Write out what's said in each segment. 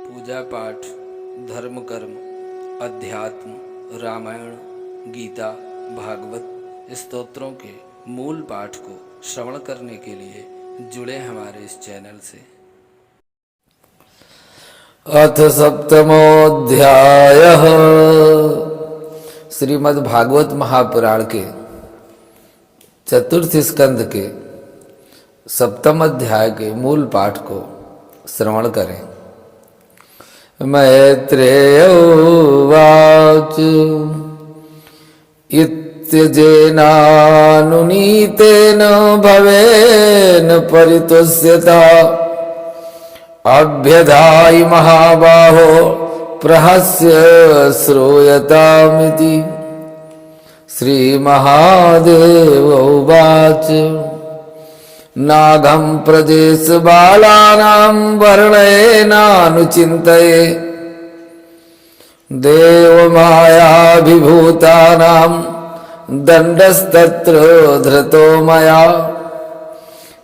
पूजा पाठ, धर्म कर्म, अध्यात्म, रामायण, गीता, भागवत स्तोत्रों के मूल पाठ को श्रवण करने के लिए जुड़े हमारे इस चैनल से। अथ सप्तमोऽध्यायः श्रीमद् भागवत महापुराण के चतुर्थ स्कंद के सप्तम अध्याय के मूल पाठ को श्रवण करें। मैत्रेय उवाच इत्यजेनानुनीतेन भवेन परितुष्यता अभ्यधायि महाबाहो प्रहस्य श्रूयतामिति। श्रीमहादेव उवाच नागं प्रदेशबालानां वर्णयेनानुचिन्तये देवमायाभिभूतानां दण्डस्तत्र धृतो मया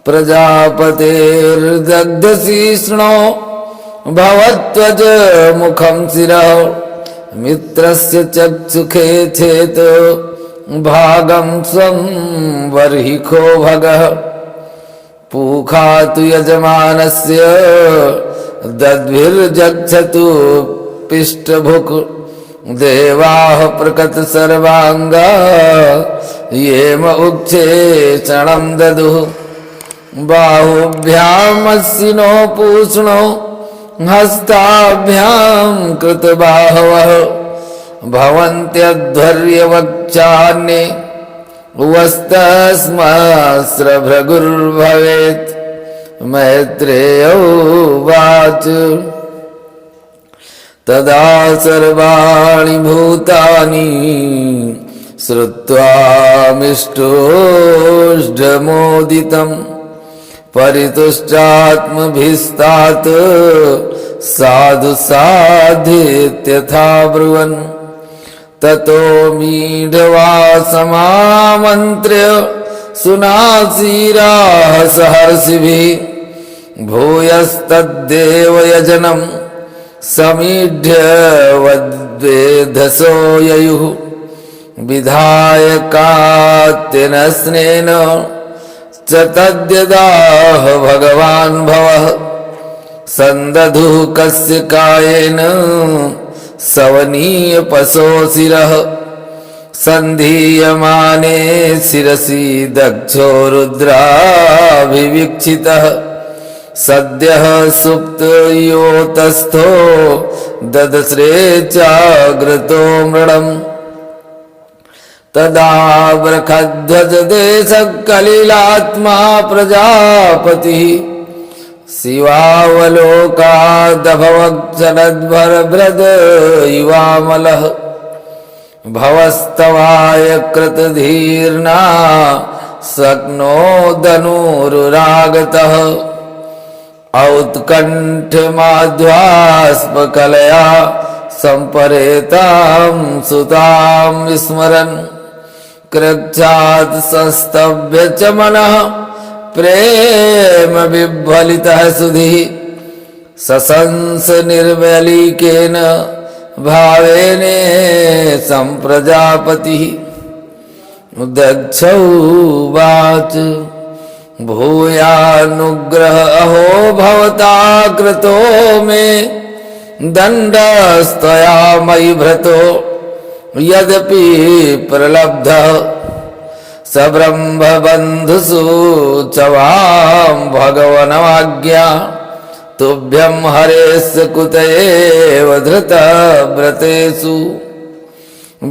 प्रजापतेर्दग्धशीर्ष्णो भवत्वज मुखं शिरः मित्रस्य चक्षुखे चेत् भागं स्वं बर्हिखो भगः पूखातु यजमानस्य दद्भिर्जक्षतु पिष्टभुक् देवाः प्रकट सर्वांगा येम उच्छेषणं ददुः बाहुभ्यामस्सिनो पूष्णो हस्ताभ्यां कृतबाहवः भवन्त्यध्वर्यवक्षान्ये वस्तस्मस्रभृगुर्भवेत्। मैत्रेय उवाच तदा सर्वाणि भूतानि श्रुत्वामिष्टोष्टमोदितं परितुष्टात्मभिस्तात् साधु साध्येत्यथा ब्रुवन् ततो मीढवासमामन्त्र्य सुनासीराः सहर्षिभिः भूयस्तद्देवयजनं समीढ्य वद्वेधसो ययुः विधाय कात्यनस्नेन च तद्यदाह भगवान् भवः सन्दधुः कस्य कायेन सवनीय पशो शिरः सन्धीयमाने शिरसि दक्षो रुद्राभिवीक्षितः सद्यः सुप्त योतस्थो ददस्रे चाग्रतो मृडम् तदा वृखध्वजदेशकलिलात्मा प्रजापतिः शिवावलोकादभवक्षरद्भरभृद इवामलः भवस्तवाय कृतधीर्ना शक्नो धनुरुरागतः औत्कण्ठमाध्वास्पकलया सम्परेतां सुतां विस्मरन् कृच्छात् संस्तभ्य च मनः प्रेम विह्वलितः सुधिः सशंस निर्वलीकेन भावेने सम्प्रजापतिः। दक्ष उवाच भूयानुग्रह अहो भवता कृतो मे दण्डस्त्वया मयि भृतो यद्यपि प्रलब्धः सब्रह्मबन्धुषु च वां भगवनवाज्ञा तुभ्यं हरेस्य कुत एव धृतव्रतेषु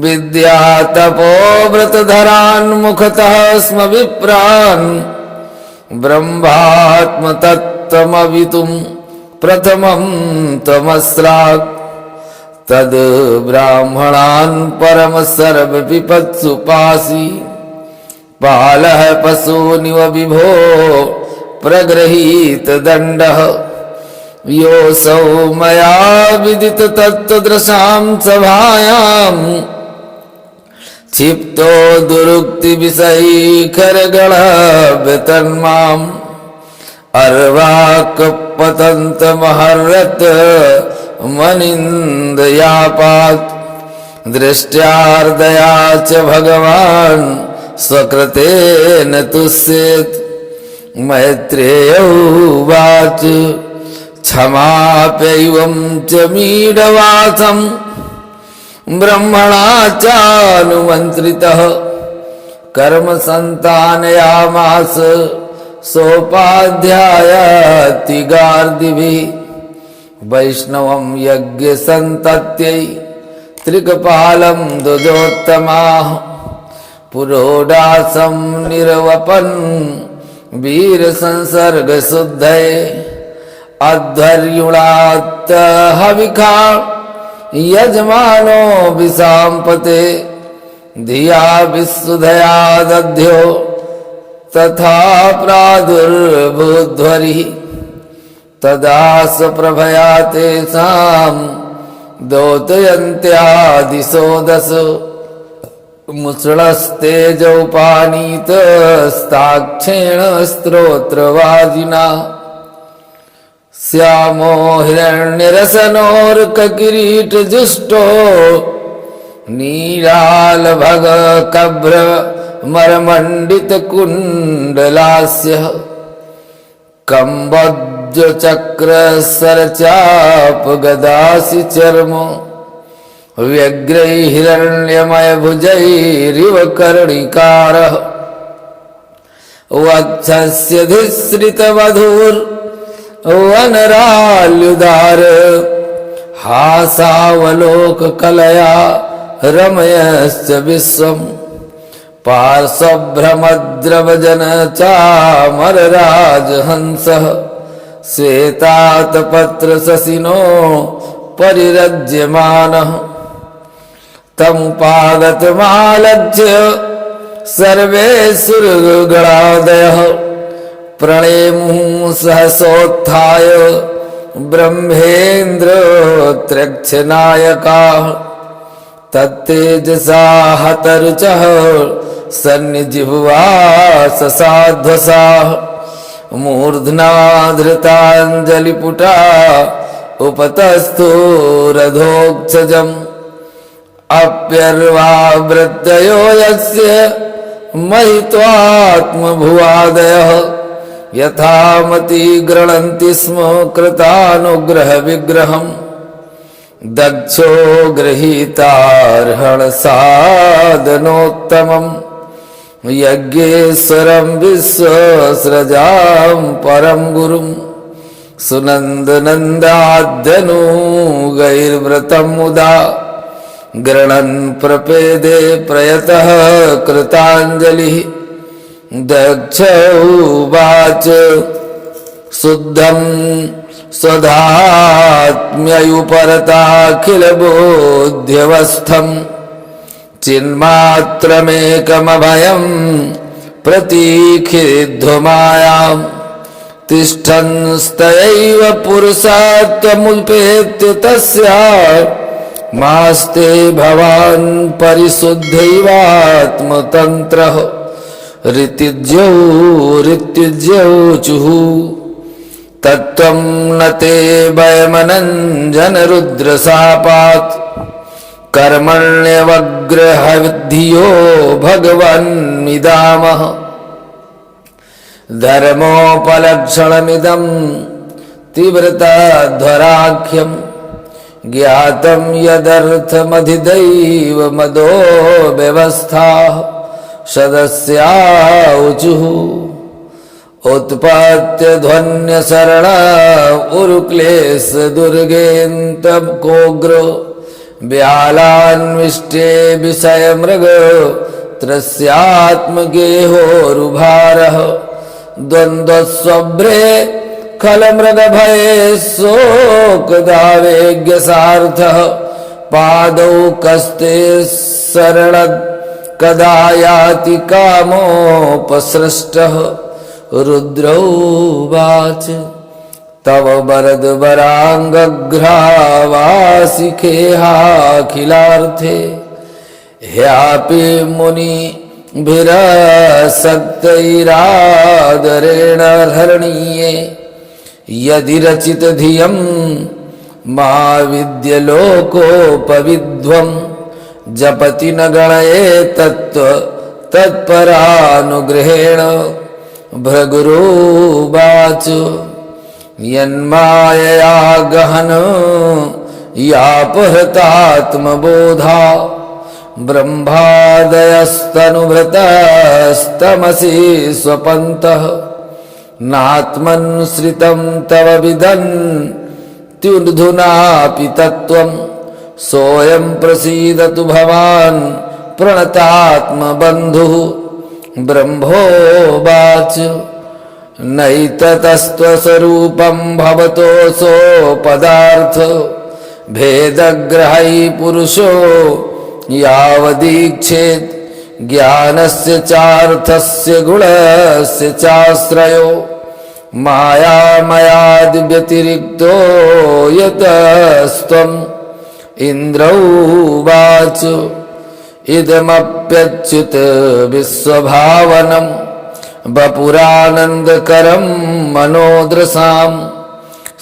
विद्यातपोव्रतधरान् मुखतः स्म विप्रान् ब्रह्मात्मतत्त्वमवितुं प्रथमं त्वमस्रात् तद् ब्राह्मणान् परम सर्वविपत्सु पासि पालः पशूनिव विभो प्रगृहीत दण्डः योऽसौ मया विदित तत्त्वदृशां सभायां क्षिप्तो दुरुक्तिविषयी खरगणव्यतन्माम् अर्वाक पतंत महर्रत मनिन्दयापात् दृष्ट्यार्दया च भगवान् स्वकृतेन तुष्येत्। मैत्रेय उवाच क्षमाप्यैवं च मीढवासं ब्रह्मणा चानुमन्त्रितः कर्म संतानयामास सोपाध्यायति गार्दिभिः। वैष्णवं यज्ञ संतत्यै त्रिकपालं दुजोत्तमाः पुरोडासं निर्वपन् वीर संसर्ग शुद्धये अध्वर्युणात् हविखा यजमानो विसाम्पते धिया विशुद्धया दध्यो तथा प्रादुर्भूध्वरिः तदा स प्रभया तेषां द्योतयन्त्यादिशो दश मुसलस्तेजौपानीतस्ताक्षेण स्त्रोत्रवाजिना श्यामो हिरण्यरसनोर्ककिरीटजुष्टो नीलालभगकभ्र मरमण्डितकुण्डलास्यः कम्बोज्जचक्रसरचापगदासि चर्मो व्यग्रै हिरण्यमयभुजैरिव कर्णिकारः वक्षस्य धिसृतवधूर्वनराल्युदार हासावलोककलया रमयश्च विश्वम् पार्श्वभ्रमद्रवजनचामरराजहंसः श्वेतातपत्रशशिनो परिरज्यमानः तमुपागतमालक्ष्य सर्वे सुरगणादयः प्रणेमुः सहसोत्थाय ब्रह्मेन्द्रत्रयक्षनायकाः तत्तेजसा हतरुचः सन्निजिह्वा ससाध्वसाः मूर्ध्ना धृताञ्जलिपुटा उपतस्थूरधोक्षजम् अप्यर्वावृत्तयो यस्य महित्वात्मभुवादयः यथामति गृह्णन्ति स्म कृतानुग्रहविग्रहम् दक्षो गृहीतार्हणसाधनोत्तमम् यज्ञेश्वरं विश्वस्रजां परं गुरुं सुनन्दनन्दाद्यनुगैर्व्रतं मुदा गृह्णन् प्रपेदे प्रयतः कृताञ्जलिः दक्ष उवाच शुद्धं स्वधात्म्ययुपरताखिलबोध्यवस्थं चिन्मात्रमेकमभयं प्रतीखिध्वमायां तिष्ठन्स्तयैव पुरुषार्थमुपेत्य तस्या मास्ते भवान् परिशुद्धैवात्मतन्त्रः ऋत्युज्यौचुः तत्त्वं न ते वयमनञ्जनरुद्रशापात् कर्मण्यवग्रहविद्धियो भगवन्मिदामः धर्मोपलक्षणमिदं तीव्रताध्वराख्यं ज्ञातं यदर्थमधिदैव मदो व्यवस्था सदस्याऊचुः उत्पत्य ध्वन्यशरण उरुक्लेश दुर्गेन्तकोग्रो व्यालान्विष्टे विषयमृग त्रस्यात्मगेहोरुभारः द्वन्द्वस्वभ्रे खलमृगभये शोकदावेज्ञसार्थः पादौ कस्ते शरणद् कदा याति कामोपसृष्टः रुद्रौवाच तव वरदवराङ्गघ्रावासिखेहाखिलार्थे ह्यापि मुनिभिरसक्तैरादरेण हरणीये यदि रचितधियं महाविद्यलोकोपविद्वं जपति न गणये तत्त्व तत्परानुग्रहेण। भृगुरुवाच यन्मायया गहन यापहृतात्मबोधा ब्रह्मादयस्तनुभृतस्तमसि स्वपन्तः नात्मन्श्रितं तव विदन्त्युर्धुनापि तत्त्वं सोऽयं प्रसीदतु भवान् प्रणतात्मबन्धुः। ब्रह्मोवाच नैततस्त्वस्वरूपं भवतोऽसो पदार्थ भेदग्रहै पुरुषो यावदीक्षेत् ज्ञानस्य चार्थस्य गुणस्य चाश्रयो मायामयाद्व्यतिरिक्तो यतस्त्वम्। इन्द्रौवाच इदमप्यच्युत विश्वभावनं वपुरानन्दकरं मनोदृशाम्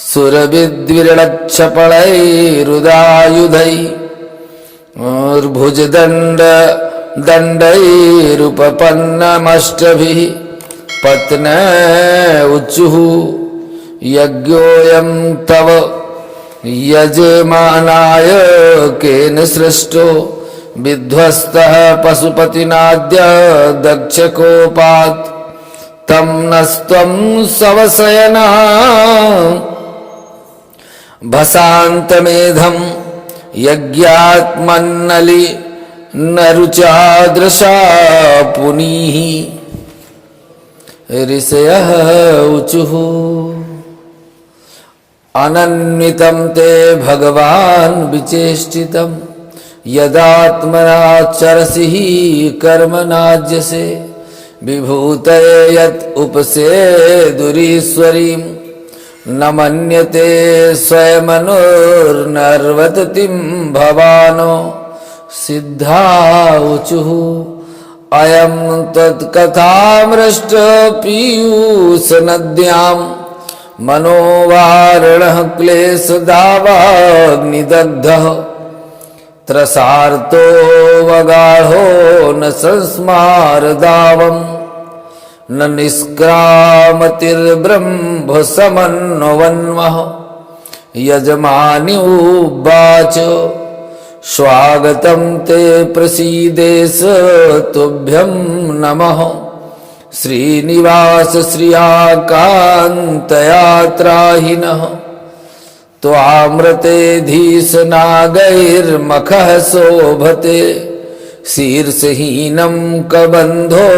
सुरभिद्विरलक्षपणैरुदायुधैर्भुजदण्डैरुपपन्नमष्टभिः पत्न उचुः यज्ञोऽयं तव यजमानाय केन सृष्टो विध्वस्तः पशुपतिनाद्य दक्षकोपात् तं नस्त्वं सवशयना भसान्तमेधं यज्ञात्मन्नलि नरुचादृशा पुनीः। ऋषयः ऊचुः अनन्वितं ते भगवान् विचेष्टितं यदात्मनाचरसि कर्मणाज्यसे विभूतये यत् उपसेदुरीश्वरीं न मन्यते स्वयमनुर्नर्वततिं भवानो। सिद्धा ऊचुः अयं तत्कथामृष्ट पीयूषनद्यां मनोवारणः क्लेशदावाग्निदग्धः त्रसार्तो वगाढो न संस्मारदावं न निष्क्रामतिर्ब्रह्मसमन्वन्वः। यजमानी उवाच स्वागतं ते प्रसीदेश तुभ्यं नमः श्रीनिवास श्रियाकान्तयात्राहिनः त्वामृतेऽधीशनागैर्मखः शोभते शीर्षहीनं कबन्धो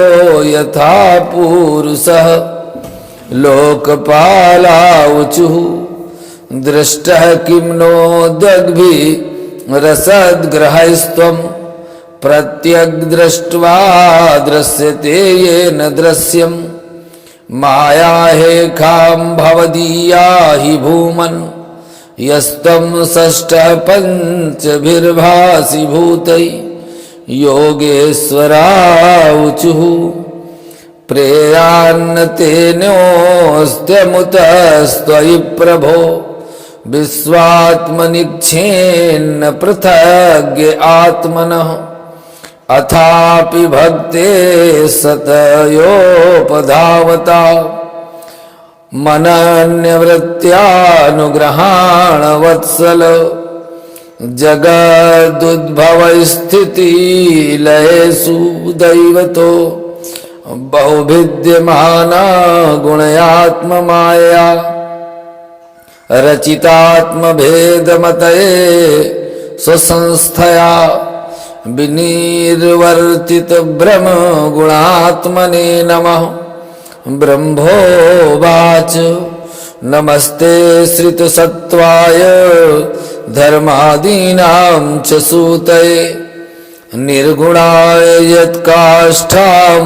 यथा पूरुषः। लोकपालाऊचुः दृष्टः किं नो दग्भिः रसद्ग्रहैस्त्वं प्रत्यग्दृष्ट्वा दृश्यते येन दृश्यं मायाहेखां भवदीया हि भूमन् यस्तं षष्ठः पञ्चभिर्भासि भूतैः। योगेश्वराऊचुः प्रेयान्नतेनोऽस्त्यमुतस्त्वयि प्रभो विश्वात्मनिच्छेन्न पृथग्य आत्मनः अथापि भक्ते सतयोपधावता मनन्यवृत्त्यानुग्रहाण वत्सल। जगदुद्भवस्थितिलयेषु दैवतो बहुभिद्यमाना गुणयात्ममाया रचितात्मभेदमतये स्वसंस्थया विनिर्वर्तित ब्रह्म गुणात्मने नमः। ब्रह्मोवाच नमस्ते श्रितसत्त्वाय धर्मादीनां च सूतये निर्गुणाय यत्काष्ठां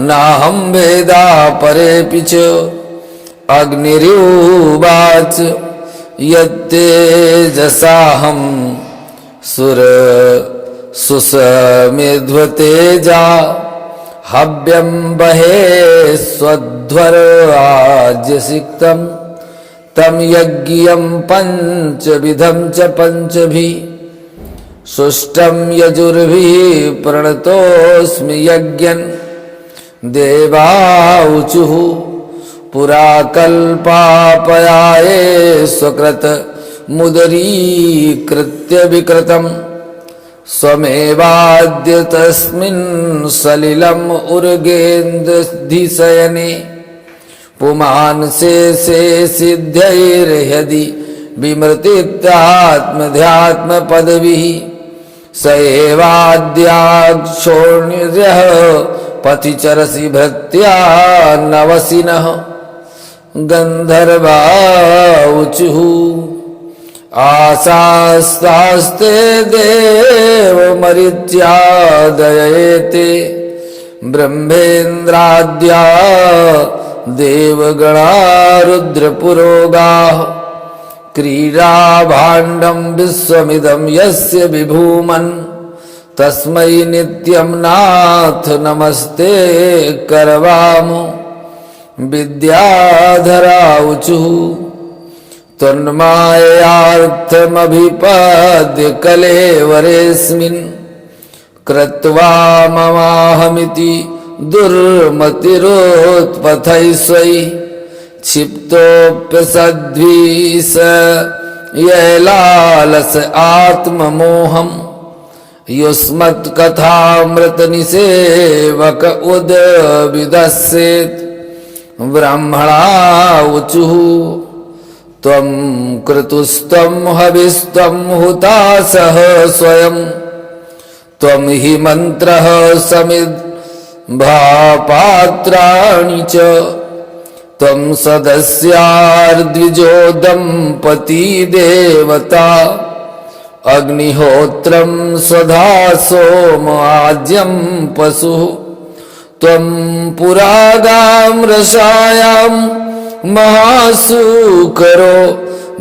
नाहं वेदापरेऽपि च। अग्निरुवाच यत्तेजसाहं सुषमिध्वतेजा हव्यं बहे स्वध्वराज्यसिक्तं तम यज्ञियं पंचविधं च पंचभिः सुष्टं यजुर्भिः प्रणतोऽस्मि यज्ञन् देवाऊचुः पुरा कल्पापयाये स्वकृत मुदरीकृत्य विकृतम् स्वमेवाद्य तस्मिन् सलिलम् उर्गेन्द्रधिशयने पुमान् से सिद्ध्यैर्यदि विमृतित्यात्मध्यात्मपदविः स एवाद्याक्षोण्यः पथिचरसि भृत्या नवसिनः गन्धर्वाऊचुः आशास्तास्ते देवमरीच्यादयेते ब्रह्मेन्द्राद्या देवगणा रुद्रपुरोगाः क्रीडाभाण्डं विश्वमिदं यस्य विभूमन् तस्मै नित्यं नाथ नमस्ते करवामो विद्याधराऊचुः तन्मायार्थमभिपद्य कलेवरेऽस्मिन् कृत्वा ममाहमिति दुर्मतिरोत्पथैस्वै क्षिप्तोऽप्यसद्भिस यैलालस आत्ममोहम् युष्मत्कथामृतनिसेवक उदविदस्येत् ब्रह्मणाऊचुः त्वं क्रतुस्त्वं हविस्त्वं हुतासः स्वयं त्वं हि मन्त्रः समिद्भापात्राणि च त्वं सदस्यार्द्विजो दम्पती देवता अग्निहोत्रं स्वधा सोम आज्यं पशुः त्वं पुरागाम्रसायां महासुकरो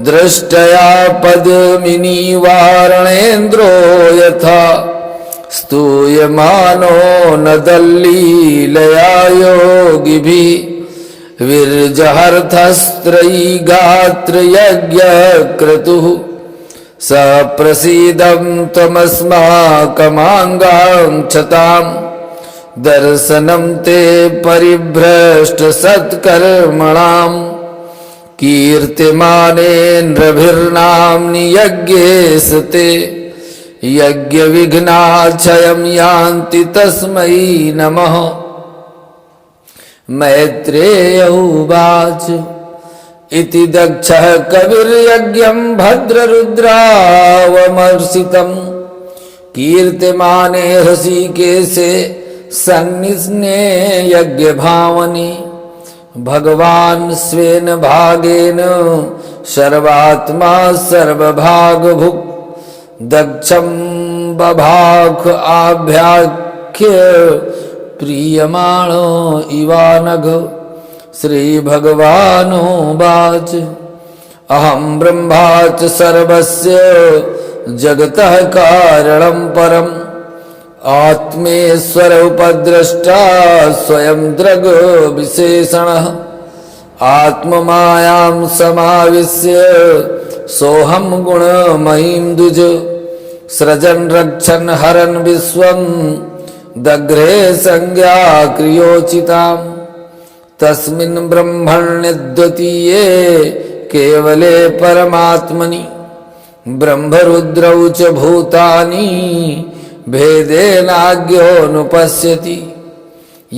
दृष्टया पद्मिनीवारणेन्द्रो यथा स्तूयमानो नदल्लीलया योगिभिः विर्जहर्थस्त्रयी गात्रयज्ञक्रतुः स प्रसीदं त्वमस्माकमाङ्गाक्षताम् दर्शनं ते परिभ्रष्टसत्कर्मणाम् कीर्तिमानेन्द्रभिर्नाम्नि यज्ञेशते यज्ञविघ्नाक्षयं यान्ति तस्मै नमः। मैत्रेय उवाच इति दक्षः कविर्यज्ञं भद्ररुद्रावमर्षितम् कीर्तिमाने हृषीकेशे सन्निस्ने यज्ञभावनि भगवान् स्वेन भागेन सर्वात्मा सर्वभागभुक् दक्षं बभाख आभ्याख्य प्रीयमाणो इवानघ। श्रीभगवानुवाच अहं ब्रह्मा च सर्वस्य जगतः कारणं परम् आत्मेश्वर उपद्रष्टा स्वयं दृग् विशेषणः आत्ममायां समाविश्य सोऽहं गुणमयीं द्विज सृजन् रक्षन् हरन् विश्वं दग्रे संज्ञा क्रियोचिताम् तस्मिन् ब्रह्मण्यद्वितीये केवले परमात्मनि ब्रह्मरुद्रौ च भूतानि भेदेनाज्ञोऽनुपश्यति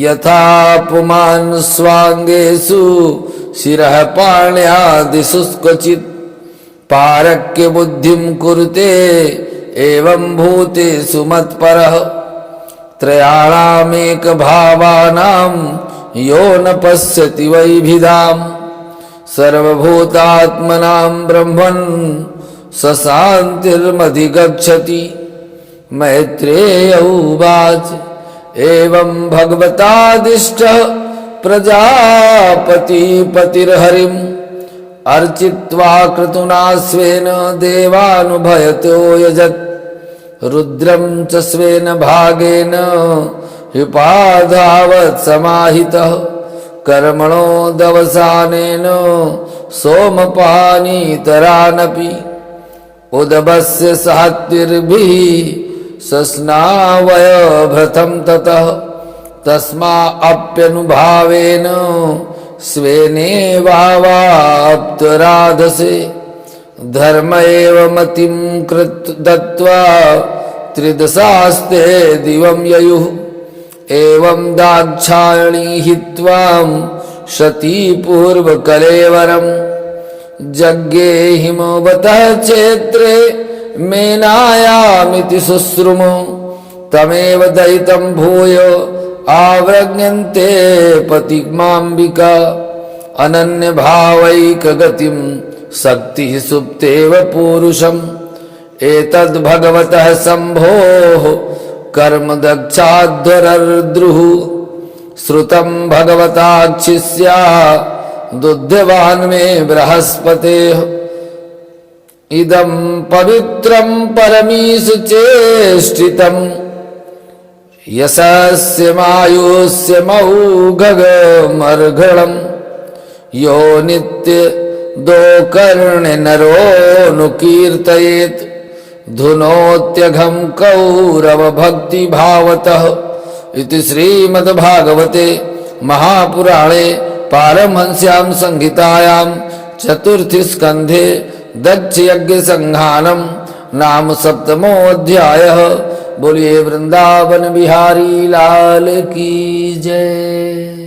यथा पुमान् स्वाङ्गेषु शिरः पाण्यादिषु क्वचित् पारक्य बुद्धिं कुरुते एवं भूतेषु मत्परः त्रयाणामेकभावानां यो न पश्यति वैभिधाम् सर्वभूतात्मनां ब्रह्मन् स शान्तिर्मधिगच्छति। मैत्रेय उवाच एवं भगवतादिष्टः प्रजापतिपतिर्हरिम् अर्चित्वा क्रतुना स्वेन देवानुभयतो यजत् रुद्रं च स्वेन भागेन विपाधावत् समाहितः कर्मणो दवसानेन सोमपानीतरानपि उदबस्य सहतिर्भिः सस्नावयभृतं ततः तस्माऽप्यनुभावेन स्वेनेवावाप्तराधसे धर्म एव मतिं दत्त्वा त्रिदशास्ते दिवं ययुः एवं दाक्षायणी हित्वां सती पूर्वकलेवरम् जज्ञे हिमवतः क्षेत्रे मेनायामिति शुश्रुमो तमेव दयितं भूय आव्रज्ञन्ते पतिमाम्बिका अनन्यभावैकगतिं शक्तिः सुप्तेव पूरुषम् एतद्भगवतः शम्भोः कर्म दक्षाध्वरर्द्रुः श्रुतं भगवताक्षिस्या दुद्धवान् मे बृहस्पतेः इदं पवित्रं परमीश चेष्टितं यशस्य मायुष्य मौघगमर्घणम् यो नित्य दोकर्णे नरोऽनुकीर्तयेत् धुनोत्यघं कौरव भक्ति भावतः इति श्रीमद्भागवते महापुराणे पारमहंस्यां संहितायां चतुर्थी स्कंधे दक्ष यज्ञ संघानम नाम सप्तमोऽध्यायः। बोलिए वृंदावन बिहारी लाल की जय।